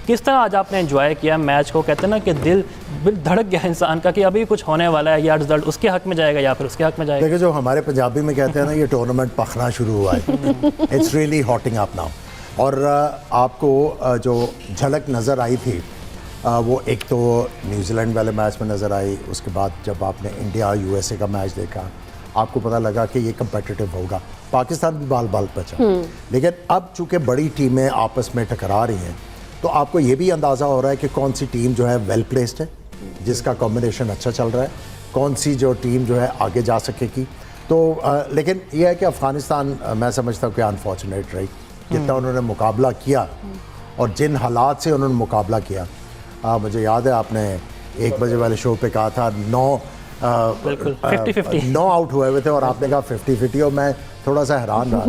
किस तरह आज आपने एंजॉय किया मैच को? कहते हैं ना कि दिल धड़क गया इंसान का कि अभी कुछ होने वाला है, या रिजल्ट उसके हक में जाएगा या फिर उसके हक में जाएगा। देखिए, जो हमारे पंजाबी में कहते हैं ना, ये टूर्नामेंट पखना शुरू हुआ है। It's really hotting up now. और आपको जो झलक नज़र आई थी वो एक तो न्यूजीलैंड वाले मैच में नज़र आई, उसके बाद जब आपने इंडिया यूएसए का मैच देखा आपको पता लगा कि ये कम्पिटिटिव होगा। पाकिस्तान भी बाल बाल बचा, लेकिन अब चूँकि बड़ी टीमें आपस में टकरा रही हैं तो आपको ये भी अंदाज़ा हो रहा है कि कौन सी टीम जो है वेल प्लेस्ड है, जिसका कॉम्बिनेशन अच्छा चल रहा है, कौन सी जो टीम जो है आगे जा सकेगी। तो लेकिन यह है कि अफ़गानिस्तान मैं समझता हूँ कि अनफॉर्चुनेट रही, जितना उन्होंने मुकाबला किया और जिन हालात से उन्होंने मुकाबला किया। मुझे याद है आपने 1 बजे वाले शो पे कहा था 9 आउट हुए थे और आपने कहा 50-50, और मैं थोड़ा सा हैरान रहा।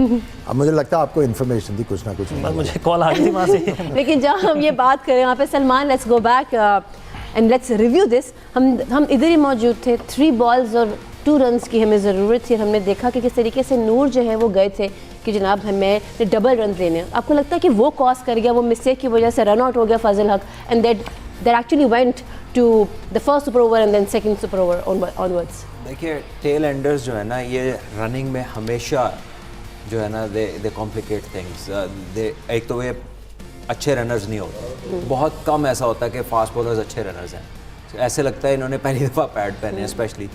अब मुझे लगता है आपको इन्फॉर्मेशन थी कुछ ना कुछ। मुझे कॉल आ गई थी वहाँ से। लेकिन जहाँ हम ये बात करें यहाँ पे Salman, let's go back and let's review this. हम इधर ही मौजूद थे, 3 बॉल्स और 2 रन्स की हमें ज़रूरत थी। हमने देखा कि किस तरीके से नूर जो है वो गए थे कि जनाब हमें डबल रन देने। आपको लगता है कि वो कॉस कर गया, वो मिस्टेक की वजह से रन आउट हो गया Fazal Haq, and that actually went to the first super over and then second super over onwards? देखिए, टेल एंडर्स जो है ना, ये रनिंग में हमेशा जो है ना दे कॉम्प्लिकेट थिंग्स। एक तो ये अच्छे रनर्स नहीं होते, बहुत कम ऐसा होता है कि फास्ट बॉलर्स अच्छे रनर्स हैं। ऐसे लगता है इन्होंने पहली दफ़ा पैड पहने हैं स्पेशली,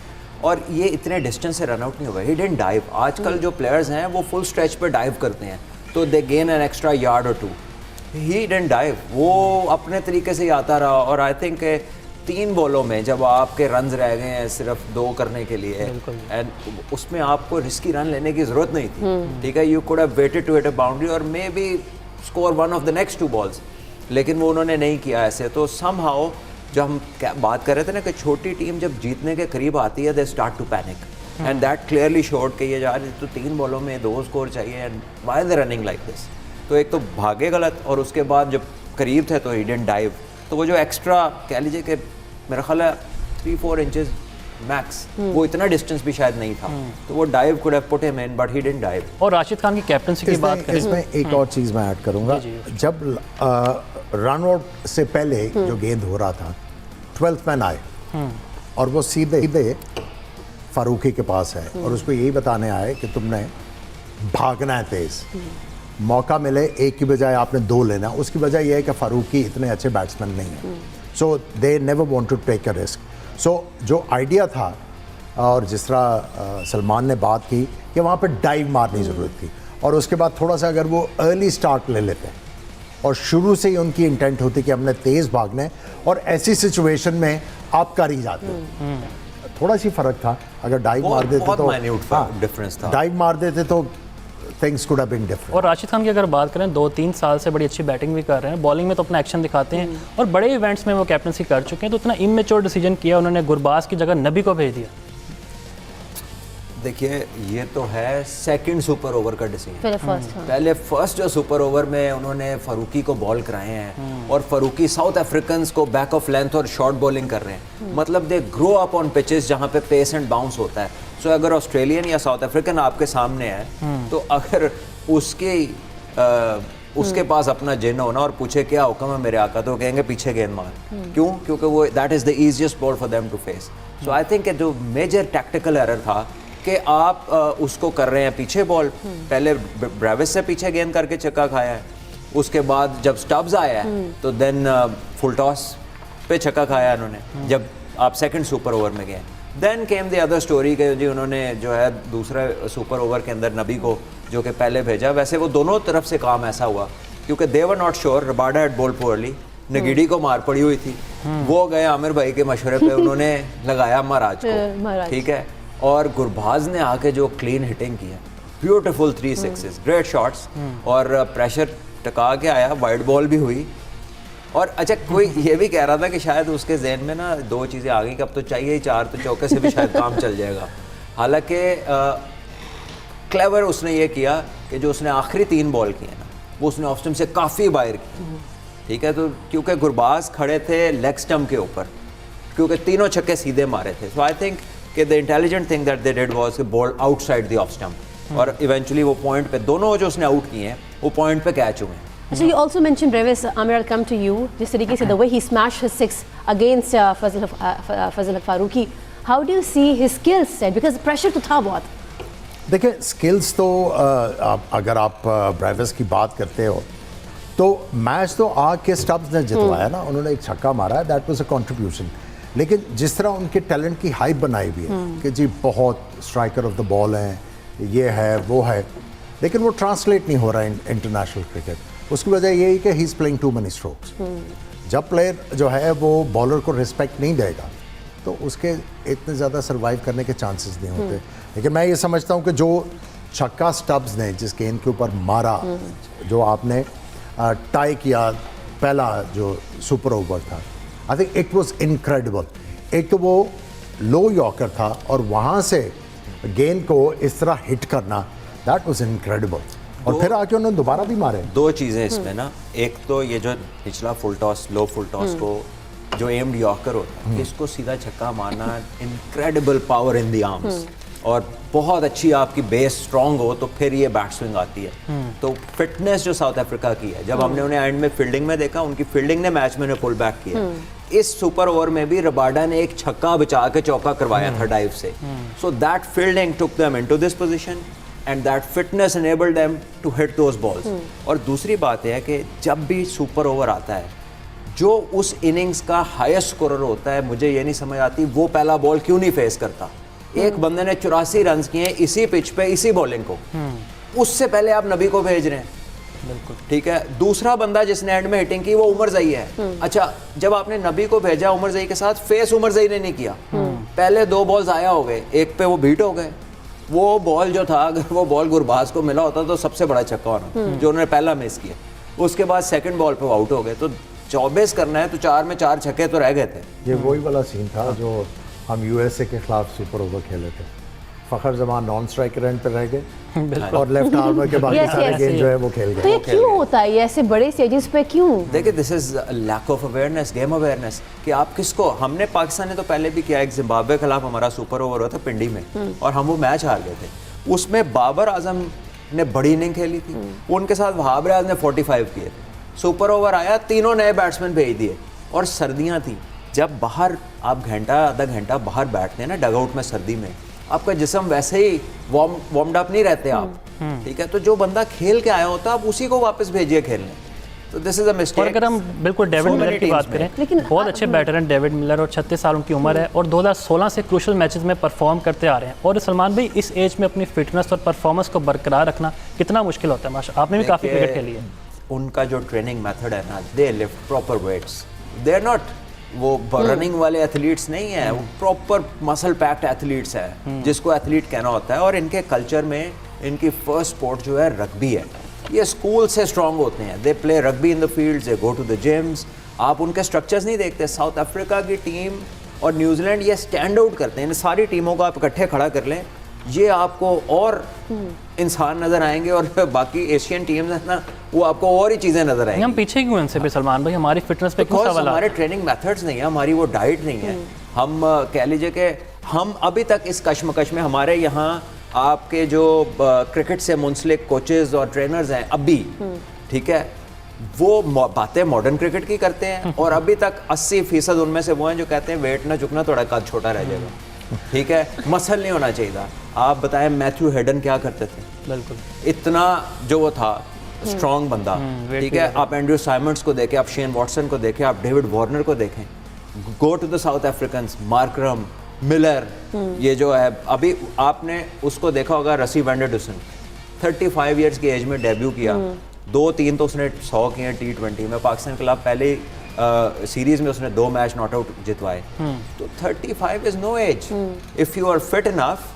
और ये इतने डिस्टेंस से रन आउट नहीं हुआ। He didn't dive. आजकल जो प्लेयर्स हैं वो फुल स्ट्रेच पे डाइव करते हैं तो दे गेन एन एक्स्ट्रा यार्ड और 2। ही डिडंट डाइव, वो अपने तरीके से ही आता रहा। और आई थिंक 3 बॉलों में जब आपके रन्स रह गए हैं सिर्फ 2 करने के लिए, एंड उसमें आपको रिस्की रन लेने की ज़रूरत नहीं थी। ठीक है, you could have waited to hit a boundary और may be score 1 off the next 2 balls, लेकिन वो उन्होंने नहीं किया ऐसे। तो समहाउ जब हम बात कर रहे थे ना कि छोटी टीम जब जीतने के करीब आती है they start to panic, and that clearly showed कि ये यार तो 3 बॉलों में 2 स्कोर चाहिए, and why they running like this. तो एक तो भागे गलत, और उसके बाद जब करीब थे तो ही डिडंट डाइव। तो वो जो एक्स्ट्रा कह लीजिए कि मेरा ख्याल है 3-4 इंचेस मैक्स, वो इतना डिस्टेंस भी शायद नहीं था, तो वो dive could have put him in but he didn't dive. और राशिद खान की कैप्टनसी की बात करें, इसमें एक और चीज़ मैं ऐड करूँगा। जब रन आउट से पहले जो गेंद हो रहा था 12th मैन आए और वो सीधे फारूकी के पास है और उसको यही बताने आए कि तुमने भागना है तेज, मौका मिले एक की बजाय आपने 2 लेना। उसकी वजह यह है कि फारूकी इतने अच्छे बैट्समैन नहीं हैं, so they never want to take a risk. So जो आइडिया था और जिस तरह सलमान ने बात की कि वहाँ पे डाइव मारनी ज़रूरत थी, और उसके बाद थोड़ा सा अगर वो अर्ली स्टार्ट ले लेते हैं और शुरू से ही उनकी इंटेंट होती कि हमने तेज़ भागना है, और ऐसी सिचुएशन में आप कर ही जाते हो। थोड़ा सी फ़र्क था, अगर डाइव मार देते तो डिफरेंस था, डाइव मार देते तो things could have been different. और राशिद खान की अगर बात करें 2-3 साल से बड़ी अच्छी बैटिंग भी कर रहे हैं, बॉलिंग में तो अपना एक्शन दिखाते हैं, और बड़े इवेंट्स में वो कैप्टनसी कर चुके हैं। तो इतना इमेच्योर डिसीजन किया उन्होंने, गुरबाज की जगह नबी को भेज दिया। देखिए, ये तो है सेकंड सुपर ओवर का डिसीजन। पहले फर्स्ट जो सुपर ओवर में उन्होंने फारूकी को बॉल कराए हैं, और फारूकी साउथ अफ्रीकन्स को बैक ऑफ लेंथ और शॉर्ट बॉलिंग कर रहे हैं। मतलब they grow up on pitches जहाँ पे पेस एंड बाउंस होता है। सो अगर ऑस्ट्रेलियन या साउथ अफ्रीकन आपके सामने है तो अगर उसके पास अपना जिन होना और पूछे क्या हुक्म है मेरे आका, तो कहेंगे पीछे गेंद मार। क्यों? क्योंकि वो that is the easiest ball for them to face. So I think जो मेजर टैक्टिकल एरर था कि आप उसको कर रहे हैं पीछे बॉल, पहले ब्रेविस से पीछे गेंद करके चक्का खाया है, उसके बाद जब स्टब्स आया है तो देन फुल टॉस पे छक्का खाया उन्होंने जब आप सेकंड सुपर ओवर में गए। Then came the other story के जी उन्होंने जो है दूसरा सुपर ओवर के अंदर नबी को जो कि पहले भेजा। वैसे वो दोनों तरफ से काम ऐसा हुआ क्योंकि they were not sure, Rabada had bowled poorly, Ngidi को मार पड़ी हुई थी, वो गए आमिर भाई के मशवरे पे उन्होंने लगाया महाराज को, ठीक है। और गुरबाज ने आके जो क्लीन हिटिंग किया, ब्यूटीफुल 3 6s, ग्रेट शॉट्स, और प्रेशर टका के आया, वाइड बॉल भी हुई। और अच्छा, कोई ये भी कह रहा था कि शायद उसके जहन में ना 2 चीज़ें आ गई कि अब तो चाहिए ही 4, तो चौके से भी शायद काम चल जाएगा। हालांकि क्लेवर उसने ये किया कि जो उसने आखिरी 3 बॉल किए ना वो उसने ऑफ स्टंप से काफ़ी बाहर की, ठीक है। तो क्योंकि गुरबाज खड़े थे लेग स्टंप के ऊपर, क्योंकि तीनों छक्के सीधे मारे थे। सो आई थिंक कि the intelligent thing that they did was ball outside the off stump, और इवेंचुअली वो पॉइंट पे दोनों जो उसने आउट किए हैं वो पॉइंट पे कैच हुए हैं। So you also mentioned Brevis. Amir, I'll come to you. जिस तरीके से the way he smashed his six against Fazil Farooqi, how do you see his skill set? Because pressure तो था बहुत. देखिए स्किल्स तो अगर आप ब्रेविस की बात करते हो तो मैच तो आग के स्टब्स ने जितवाया ना, उन्होंने एक छक्का मारा है, दैट वाज अ कंट्रीब्यूशन। लेकिन जिस तरह उनके टैलेंट की हाइप बनाई हुई है कि जी बहुत स्ट्राइकर ऑफ द बॉल हैं, ये है वो है, लेकिन वो ट्रांसलेट नहीं हो रहा है इंटरनेशनल क्रिकेट। उसकी वजह यही कि he is playing too many strokes. जब प्लेयर जो है वो बॉलर को रिस्पेक्ट नहीं देगा तो उसके इतने ज़्यादा सर्वाइव करने के चांसेस नहीं होते। लेकिन मैं ये समझता हूँ कि जो छक्का स्टब्स ने जिस गेंद के ऊपर मारा, जो आपने टाई किया पहला जो सुपर ओवर था, I think it was incredible. एक तो वो लो यॉर्कर था और वहाँ से गेंद को इस तरह हिट करना, दैट वाज इनक्रेडिबल। और फिर आके उन्होंने दोबारा भी मारे। दो चीज़ें इसमें ना, एक तो ये जो पिछला फुल टॉस, लो फुल टॉस को जो एम्ड यॉर्कर होता है, इसको सीधा छक्का मारना, incredible power in the arms. और बहुत अच्छी आपकी बेस स्ट्रांग हो तो फिर ये बैट स्विंग आती है। तो फिटनेस जो साउथ अफ्रीका की है, जब हमने उन्हें एंड में फील्डिंग में देखा, उनकी फील्डिंग ने मैच में पुल बैक किया। इस सुपर ओवर में भी रबाडा ने एक छक्का बचा के चौका करवाया था डाइव से। So that fielding took them into this position and that fitness enabled them to hit those balls। और दूसरी बात है कि जब भी सुपर ओवर आता है, जो उस इनिंग्स का हाईएस्ट स्कोरर होता है, मुझे ये नहीं समझ आती वो पहला बॉल क्यों नहीं फेस करता। एक बंदे ने 84 रन किए इसी पिच पे, इसी बॉलिंग को, उससे पहले आप नबी को भेज रहे हैं। बिल्कुल ठीक है, दूसरा बंदा जिसने एंड में हिटिंग की वो उमर जई है। अच्छा, जब आपने नबी को भेजा उमर जई के साथ, फेस उमर जई ने नहीं किया। पहले 2 बॉल ज़ाया हो गए, एक पे वो बीट हो गए। वो बॉल जो था, अगर वो बॉल गुरबाज को मिला होता तो सबसे बड़ा छक्का होना, जो उन्होंने पहला मिस किया। उसके बाद सेकंड बॉल पे वो आउट हो गए। तो 24 करना है तो 4 में 4 छक्के तो रह गए थे। ये वही वाला सीन था जो हम यूएसए के खिलाफ सुपर ओवर खेले थे। फखर जमान नॉन स्ट्राइकर एंड पे रह गए और लेफ्ट आर्मर के बाकी सारे गेंद जो है वो खेल तो गए। ये क्यों होता है, ये ऐसे बड़े स्टेजेस पे क्यों? देखिए, this is lack of awareness, game awareness, कि आप किसको, हमने पाकिस्तान ने तो पहले भी किया, एक जिम्बाब्वे के खिलाफ हमारा सुपर ओवर हुआ था पिंडी में और हम वो मैच हार गए थे। उसमें बाबर आजम ने बड़ी इनिंग खेली थी, उनके साथ वहाब रियाज ने 45 किए थे। सुपर ओवर आया, तीनों नए बैट्समैन भेज दिए और सर्दियाँ थी। जब बाहर आप घंटा आधा घंटा बाहर बैठते हैं ना डगआउट में सर्दी में, आपका जिस्म वैसे ही वार्म्ड अप नहीं रहते आप। ठीक है, तो जो बंदा खेल के आया होता आप उसी को वापस भेजिए खेलने। तो दिस इज अ मिस्टेक। और अगर हम बिल्कुल डेविड मिलर की बात करें, लेकिन बहुत अच्छे बैटर हैं डेविड मिलर और 36 साल उनकी उम्र है और 2016 से क्रूशल मैचेस में परफॉर्म करते आ रहे हैं। और सलमान भाई, इस एज में अपनी फिटनेस और परफॉर्मेंस को बरकरार रखना कितना मुश्किल होता है? माशा, आपने भी काफ़ी क्रिकेट खेली है। उनका जो ट्रेनिंग मेथड है ना, they lift proper weights, they are not वो रनिंग वाले एथलीट्स नहीं है, वो प्रॉपर मसल पैक्ड एथलीट्स है, जिसको एथलीट कहना होता है। और इनके कल्चर में इनकी फर्स्ट स्पोर्ट जो है रग्बी है। ये स्कूल से स्ट्रांग होते हैं, they play rugby in the fields, they go to the gyms. आप उनके स्ट्रक्चर्स नहीं देखते। साउथ अफ्रीका की टीम और न्यूजीलैंड ये स्टैंड आउट करते हैं। इन सारी टीमों को आप इकट्ठे खड़ा कर लें, ये आपको और इंसान नजर आएंगे और बाकी एशियन टीम्स है ना, वो आपको और ही चीज़ें नजर आएंगी। हम पीछे क्यों इनसे भी सलमान भाई? हमारी फिटनेस पे क्यों सवाल? हमारे ट्रेनिंग मेथड्स नहीं है, हमारी वो डाइट नहीं है। हम कह लीजिए कि हम अभी तक इस कश्मकश में, हमारे यहाँ आपके जो क्रिकेट से मुंसलिक कोचेज और ट्रेनर्स हैं अभी, ठीक है, वो बातें मॉडर्न क्रिकेट की करते हैं और अभी तक 80% उनमें से वो हैं जो कहते हैं वेट ना चुकना, थोड़ा कद छोटा रह जाएगा। ठीक है, मसल नहीं होना चाहिए था। आप बताएं मैथ्यू हेडन क्या करते थे? बिल्कुल इतना जो वो था स्ट्रॉन्ग बंदा। ठीक है, आप एंड्रयू साइमंड्स को देखें, आप शेन वॉटसन को देखें, आप डेविड वार्नर को देखें। Go to the South Africans, Markram, Miller, ये जो है अभी आपने उसको देखा होगा, रसी वैंडरडुसन 35 इयर्स की एज में डेब्यू किया, 2-3 तो उसने 100 किए T20 में। पाकिस्तान के खिलाफ पहले सीरीज में उसने 2 मैच नॉट आउट जितवाए। तो 35 is no age if you are fit enough.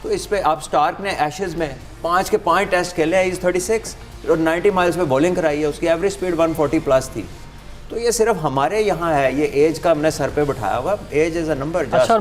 तो इस पे आप स्टार्क ने एशेज में 5 के 5 टेस्ट खेले, इज 36 और 90 माइल्स पे बॉलिंग कराई है, उसकी एवरेज स्पीड 140 प्लस थी। तो ये सिर्फ हमारे यहाँ है, ये एज का हमने सर पे बिठाया हुआ, एज इज अ नंबर। अच्छा,